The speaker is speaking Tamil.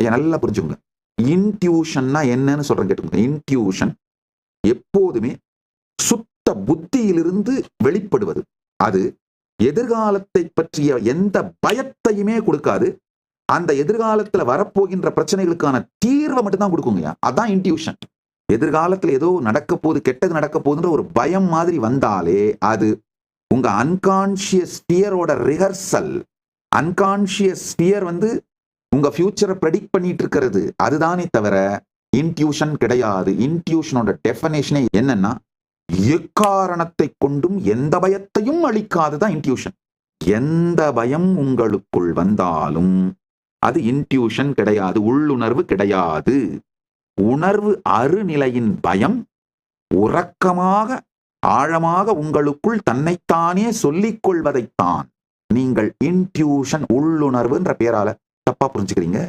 ஐயா நல்லா புரிஞ்சுக்கோங்க. இன்ட்யூஷன்னா என்னன்னு சொல்றேன் கேட்டுக்கோங்க. இன்ட்யூஷன் எப்போதுமே சுத்த புத்தியிலிருந்து வெளிப்படுவது. அது எதிர்காலத்தை பற்றிய எந்த பயத்தையுமே கொடுக்காது. அந்த எதிர்காலத்துல வரப்போகின்ற பிரச்சனைகளுக்கான தீர்வை மட்டும்தான் கொடுக்குங்க. அதான் இன்ட்யூஷன். எதிர்காலத்துல ஏதோ நடக்க போகுது, கெட்டது நடக்க போகுதுன்ற ஒரு பயம் மாதிரி வந்தாலே அது உங்க அன்கான்சியஸ் ஸ்பியரோட ரிஹர்சல். அன்கான்சியஸ் ஸ்பியர் உங்க ஃபியூச்சரை ப்ரெடிக்ட் பண்ணிட்டு இருக்கிறது. அதுதானே தவிர இன்ட்யூஷன் கிடையாது. இன்ட்யூஷனோட டெஃபனேஷனே என்னன்னா, எக்காரணத்தை கொண்டும் எந்த பயத்தையும் அளிக்காதுதான் இன்ட்யூஷன். எந்த பயம் உங்களுக்குள் வந்தாலும் அது இன்ட்யூஷன் கிடையாது, உள்ளுணர்வு கிடையாது. உணர்வு அருநிலையின் பயம் உறக்கமாக ஆழமாக உங்களுக்குள் தன்னைத்தானே சொல்லிக் கொள்வதைத்தான் நீங்கள் இன்ட்யூஷன் உள்ளுணர்வுன்ற பேரால தப்பா புரிஞ்சுக்கிறீங்க.